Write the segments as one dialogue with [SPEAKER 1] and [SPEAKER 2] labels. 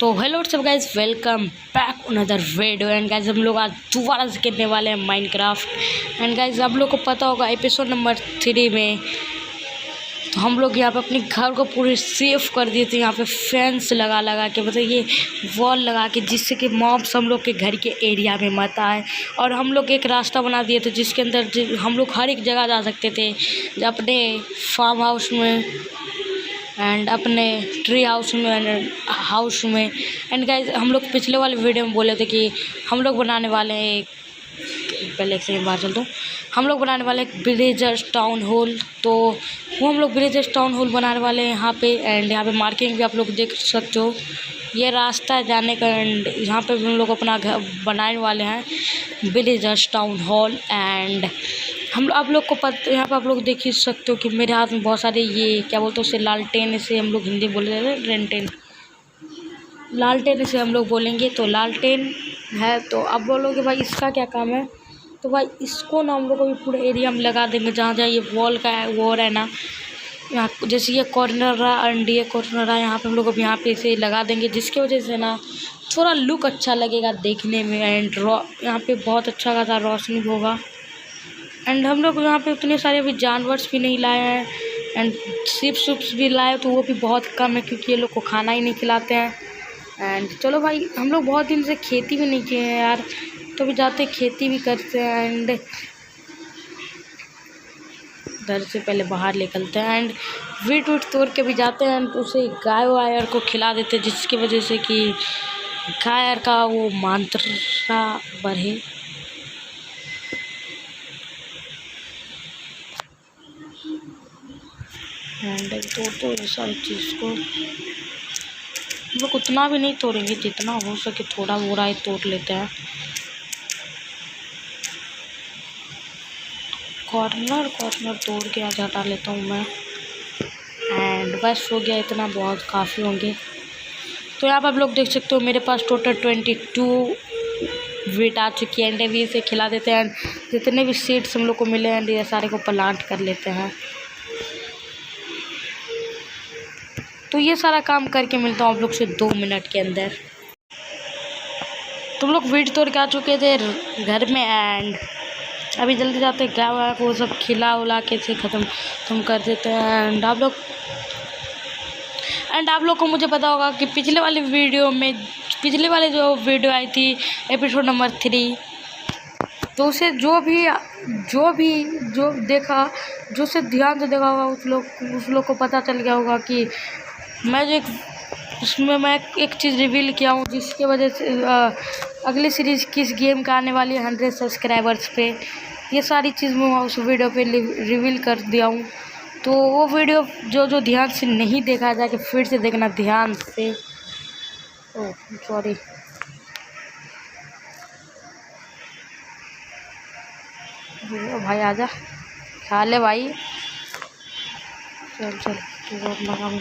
[SPEAKER 1] तो हेलो सब guys, welcome back another video. And guys हम लोग आज दोबारा से खेलने वाले हैं माइनक्राफ्ट। एंड गाइज आप लोग को पता होगा एपिसोड नंबर 3 में तो हम लोग यहाँ पे अपने घर को पूरे सेफ कर दिए थे। यहाँ पे फेंस लगा के, मतलब ये वॉल लगा के, जिससे कि मॉब्स हम लोग के घर के एरिया में मत आए। और हम लोग एक रास्ता बना दिए थे जिसके अंदर हम लोग हर एक जगह जा सकते थे, अपने फार्म हाउस में एंड अपने ट्री हाउस में एंड गाइज हम लोग पिछले वाले वीडियो में बोले थे कि हम लोग बनाने वाले हैं पहले एक सेकंड बाहर चल दो। हम लोग बनाने वाले एक विलेजर्स टाउन हॉल, तो वो हम लोग विलेजर्स टाउन हॉल बनाने वाले हैं यहाँ पे। एंड यहाँ पे मार्किंग भी आप लोग देख सकते हो, ये रास्ता है जाने का। एंड यहाँ पे भी हम लोग अपना घर बनाने वाले हैं विलेजर्स टाउन हॉल। एंड हम आप लोग को यहाँ पे आप लोग देख ही सकते हो कि मेरे हाथ में बहुत सारे ये क्या बोलते हैं उसे, लालटेन से हम लोग हिंदी बोल रहे थे, रेंटेन लालटेन से हम लोग बोलेंगे। तो लालटेन है, तो अब बोलोगे भाई इसका क्या काम है, तो भाई इसको ना हम लोग अभी पूरे एरिया में लगा देंगे जहाँ जहाँ ये वॉल का है वो है ना, यहाँ जैसे ये कॉर्नर रहा एंड ये कॉर्नर रहा, यहाँ पे हम लोग अब यहाँ पे इसे लगा देंगे, जिसकी वजह से ना थोड़ा लुक अच्छा लगेगा देखने में। एंड यहाँ पे बहुत अच्छा खासा रोशनी होगा। एंड हम लोग यहाँ पे उतने सारे अभी जानवर भी नहीं लाए हैं, एंड शिप्स भी लाए तो वो भी बहुत कम है क्योंकि ये लोग को खाना ही नहीं खिलाते हैं। एंड चलो भाई, हम लोग बहुत दिन से खेती भी नहीं किए हैं यार, तो भी जाते खेती भी करते हैं। एंड घर से पहले बाहर निकलते हैं एंड वीट तोड़ के भी जाते हैं, एंड उसे गाय वायर को खिला देते हैं, जिसकी वजह से कि गाय का वो मात्रा बढ़े। एंड तोड़ते हुए सारी चीज़ को हम लोग उतना भी नहीं तोड़ेंगे, जितना हो सके थोड़ा मोड़ा ही तोड़ लेते हैं। कॉर्नर तोड़ के आज हटा लेता हूँ मैं। एंड बस हो गया, इतना बहुत काफ़ी होंगे। तो यहाँ पर आप लोग देख सकते हो मेरे पास टोटल 22 वीट आ चुकी है। एंड अभी इसे खिला देते हैं, जितने भी सीड्स हम लोग को मिले हैं ये सारे को प्लांट कर लेते हैं। तो ये सारा काम करके मिलता हूँ आप लोग से 2 मिनट के अंदर। तुम लोग वीट तोड़ के आ चुके थे घर में, एंड अभी जल्दी जाते गाय को सब खिला उला के से ख़त्म कर देते हैं। एंड आप लोग को मुझे पता होगा कि पिछले वाले जो वीडियो आई थी एपिसोड नंबर 3, तो उसे जो देखा, जो से ध्यान से देखा होगा उस लोग को पता चल गया होगा कि उसमें मैं एक चीज़ रिवील किया हूँ, जिसकी वजह से अगली सीरीज़ किस गेम का आने वाली है 100 सब्सक्राइबर्स पे, ये सारी चीज़ मैं उस वीडियो पे रिवील कर दिया हूँ। तो वो वीडियो जो ध्यान से नहीं देखा जाके फिर से देखना ध्यान से। ओह सॉरी, भाई आजा, खा ले भाई, चल अपना काम।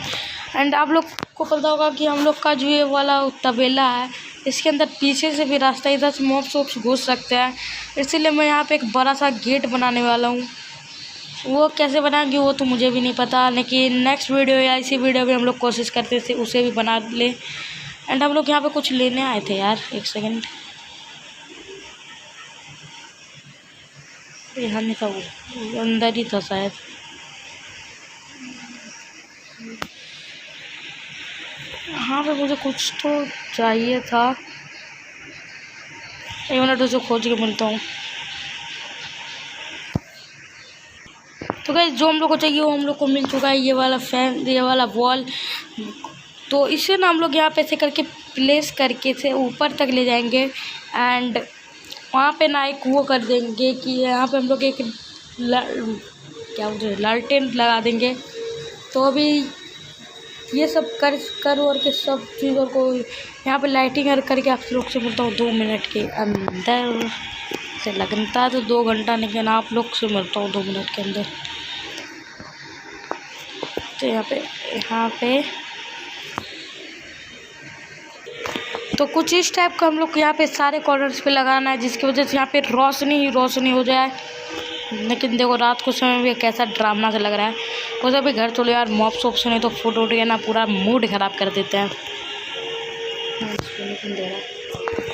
[SPEAKER 1] एंड आप लोग को पता होगा कि हम लोग का जो ये वाला तबेला है, इसके अंदर पीछे से भी रास्ता, इधर से मॉब्स घुस सकते हैं, इसीलिए मैं यहाँ पे एक बड़ा सा गेट बनाने वाला हूँ। वो कैसे बनाएंगे वो तो मुझे भी नहीं पता, लेकिन नेक्स्ट वीडियो या इसी वीडियो में हम लोग कोशिश करते थे उसे भी बना ले। एंड हम लोग यहाँ पे कुछ लेने आए थे यार, एक सेकेंड, यहाँ नहीं था, वो अंदर ही था शायद। हाँ पे मुझे कुछ तो चाहिए था, 1 मिनट उसे खोज के मिलता हूँ। तो गाइस जो हम लोग को चाहिए वो हम लोग को मिल चुका है, ये वाला फैन, ये वाला वॉल। तो इसे ना हम लोग यहाँ पे ऐसे करके प्लेस करके से ऊपर तक ले जाएंगे। एंड वहाँ पे ना एक वो कर देंगे कि यहाँ पे हम लोग एक क्या बोलते हैं लालटेन लगा देंगे। तो अभी ये सब कर और के सब चीज़ों को यहाँ पे लाइटिंग करके आप लोग से मिलता हूँ 2 मिनट के अंदर। से लगता है तो 2 घंटा, लेकिन आप लोग से मिलता हूँ 2 मिनट के अंदर। तो यहाँ पे तो कुछ इस टाइप का हम लोग को यहाँ पे सारे कॉर्नर्स पे लगाना है, जिसकी वजह से यहाँ पे रोशनी हो जाए। लेकिन देखो रात को समय भी कैसा ड्रामा सा लग रहा है। उसे भी घर चलो यार, मॉब्स नहीं तो फुट उठ के ना पूरा मूड ख़राब कर देते हैं। लेकिन दे रहा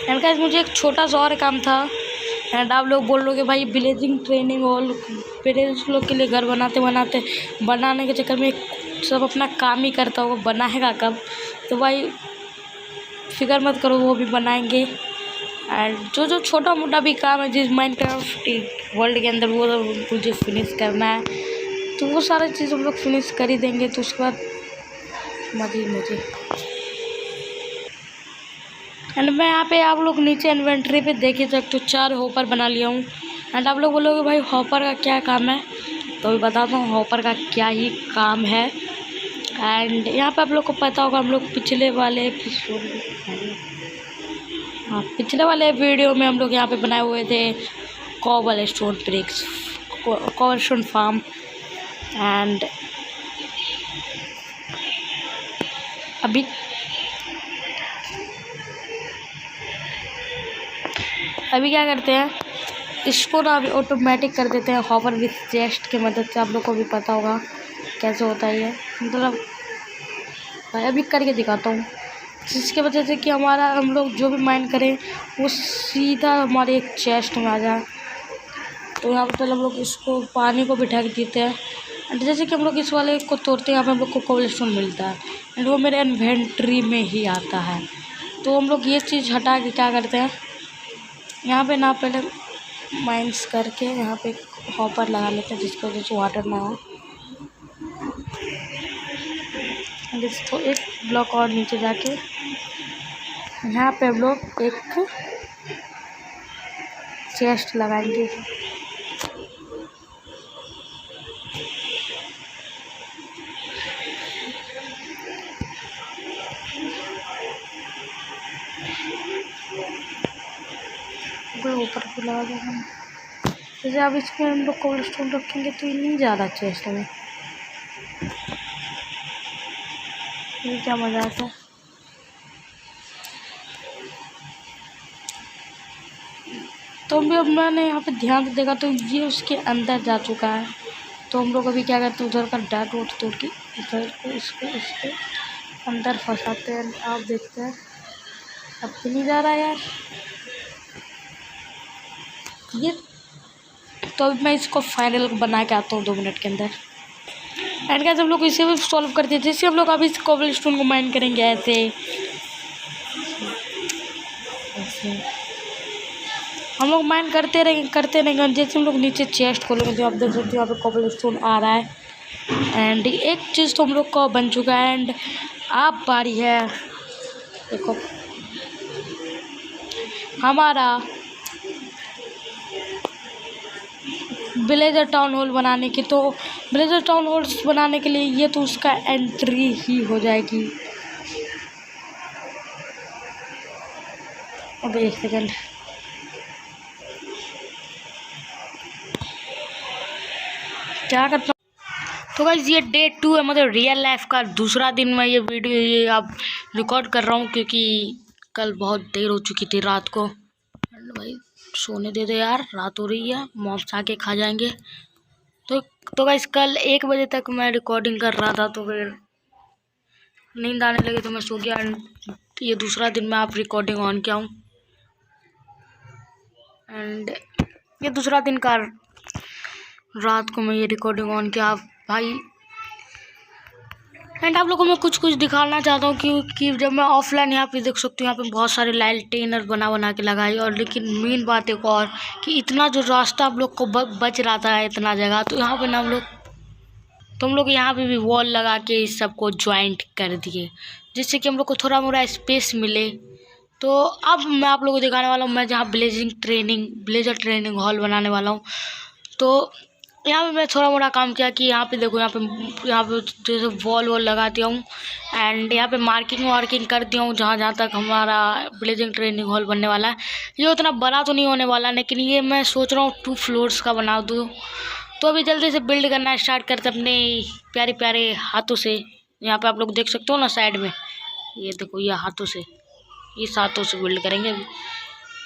[SPEAKER 1] एंड गाइस मुझे एक छोटा सा और काम था। एंड आप लोग बोल रहे हो कि भाई विलेजिंग ट्रेनिंग और पेरेंट्स लोग के लिए घर बनाने के चक्कर में सब अपना काम ही करता होगा, बनाएगा कब? तो भाई फिक्र मत करो, वो भी बनाएंगे। एंड जो छोटा मोटा भी काम है जिस माइनक्राफ्ट वर्ल्ड के अंदर, वो मुझे फिनिश करना है, तो वो सारी चीज़ हम लोग फिनिश कर ही देंगे। तो उसके बाद मुझे एंड मैं यहाँ पे आप लोग नीचे इन्वेंट्री पे देख ही सकते हो 4 हॉपर बना लिया हूँ। एंड आप लोग बोलोगे भाई हॉपर का क्या काम है, तो भी बताता हूँ हॉपर का क्या ही काम है। एंड यहाँ पे आप लोग को पता होगा, हम लोग पिछले वाले वीडियो में हम लोग यहाँ पे बनाए हुए थे cobblestone bricks, cobblestone form. And अभी क्या करते हैं, इसको ना अभी ऑटोमेटिक कर देते हैं हॉपर विथ चेस्ट की मदद से। आप लोग को भी पता होगा कैसे होता है ये, मतलब भाई अभी करके दिखाता हूँ, जिसकी वजह से कि हम लोग जो भी माइन करें वो सीधा हमारे एक चेस्ट में आ जाए। तो यहाँ पर हम लोग इसको पानी को भी ढक देते हैं। एंड जैसे कि हम लोग इस वाले को तोड़ते हैं, यहाँ पे हम लोग को कोबलस्टोन मिलता है एंड वो मेरे इन्वेंट्री में ही आता है। तो हम लोग ये चीज़ हटा के क्या करते हैं, यहाँ पे ना पहले माइंस करके यहाँ पे हॉपर लगा लेते हैं, जिसकी वजह से वाटर ना हो। तो एक ब्लॉक और नीचे जाके यहाँ पे हम लोग एक चेस्ट लगाएंगे। ऊपर को लगा देंगे, जैसे अब इसमें हम लोग कोबलस्टोन रखेंगे तो ये नहीं जा रहा चेस्ट में, ये क्या मज़ा आता है। तो भी अब मैंने यहाँ पे ध्यान से देखा तो ये उसके अंदर जा चुका है। तो हम लोग अभी क्या करते हैं, उधर का डाट वोट तोड़ के इधर को इसके अंदर फंसाते हैं। आप देखते हैं अब तो नहीं जा रहा यार ये। तो अभी मैं इसको फाइनल बना के आता हूँ 2 मिनट के अंदर। एंड गाइस हम लोग इसे भी सॉल्व करते हैं, जैसे हम लोग अभी इस कोबलस्टोन को माइन करेंगे ऐसे हम लोग माइन करते रहेंगे। जैसे हम लोग नीचे चेस्ट खोलेंगे तो आप देख सकते हो यहाँ पे कोबलस्टोन आ रहा है। एंड एक चीज़ तो हम लोग का बन चुका है। एंड आप बारी है देखो हमारा विलेजर टाउन हॉल बनाने की। तो विलेजर टाउन हॉल बनाने के लिए ये तो उसका एंट्री ही हो जाएगी। अब 1 सेकेंड, क्या करता हूँ। तो गाइस ये डे 2 है, मतलब रियल लाइफ का दूसरा दिन। मैं ये वीडियो ये अब रिकॉर्ड कर रहा हूँ क्योंकि कल बहुत देर हो चुकी थी रात को। भाई सोने दे दे यार, रात हो रही है, मॉब्स आके खा जाएंगे। तो गाइस कल 1 बजे तक मैं रिकॉर्डिंग कर रहा था, तो फिर नींद आने लगी तो मैं सो गया। ये दूसरा दिन मैं आप रिकॉर्डिंग ऑन किया हूँ। एंड ये दूसरा दिन का रात को मैं ये रिकॉर्डिंग ऑन किया भाई। एंड आप लोगों को मैं कुछ दिखाना चाहता हूँ कि जब मैं ऑफलाइन यहाँ पे देख सकती हूँ, यहाँ पे बहुत सारे लाइटेनर बना के लगाई। और लेकिन मेन बात एक और कि इतना जो रास्ता आप लोग को बच रहा था इतना जगह, तो यहाँ पे ना हम लोग यहाँ पे भी वॉल लगा के इस सबको ज्वाइंट कर दिए, जिससे कि हम लोग को थोड़ा मोड़ा स्पेस मिले। तो अब मैं आप लोगों को दिखाने वाला हूँ मैं जहाँ ब्लेजर ट्रेनिंग हॉल बनाने वाला हूँ। तो यहाँ पे मैं थोड़ा मोड़ा काम किया कि यहाँ पे देखो, यहाँ पे जैसे वॉल लगा दिया हूँ। एंड यहाँ पे मार्किंग कर दिया हूँ जहाँ तक हमारा ब्लेजिंग ट्रेनिंग हॉल बनने वाला है। ये उतना बड़ा तो नहीं होने वाला, लेकिन ये मैं सोच रहा हूँ 2 फ्लोर्स का बना दूँ। तो अभी जल्दी से बिल्ड करना स्टार्ट करते अपने प्यारे प्यारे हाथों से। यहाँ पे आप लोग देख सकते हो ना साइड में, ये देखो ये हाथों से, इस हाथों से बिल्ड करेंगे।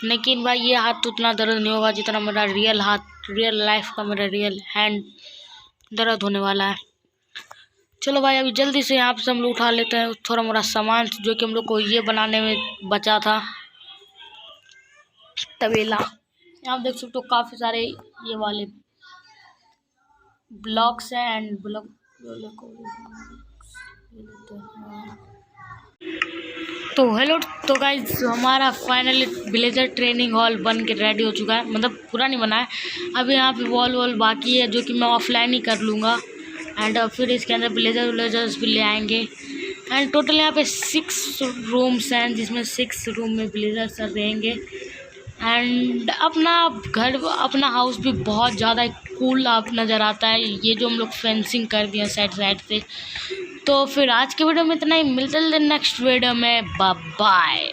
[SPEAKER 1] लेकिन भाई ये हाथ उतना दर्द नहीं होगा जितना मेरा रियल लाइफ का मेरा रियल हैंड दर्द होने वाला है। चलो भाई अभी जल्दी से यहाँ पे हम लोग उठा लेते हैं थोड़ा मोड़ा सामान जो कि हम लोग को ये बनाने में बचा था। तबेला आप देख सकते हो काफ़ी सारे ये वाले ब्लॉक्स हैं एंड ब्लॉक तो हेलो। तो गाइज हमारा फाइनली विलेजर ट्रेनिंग हॉल बन के रेडी हो चुका है, मतलब पूरा नहीं बना है अभी। यहाँ पे वॉल बाकी है जो कि मैं ऑफलाइन ही कर लूँगा एंड फिर इसके अंदर विलेजर्स भी ले आएंगे। एंड टोटल यहाँ पे 6 रूम्स हैं जिसमें 6 रूम में विलेजर्स रहेंगे। एंड अपना घर अपना हाउस भी बहुत ज़्यादा कूल आप नज़र आता है, ये जो हम लोग फेंसिंग कर दिया साइड से। तो फिर आज के वीडियो में इतना ही, मिलते हैं नेक्स्ट वीडियो में, बाय बाय।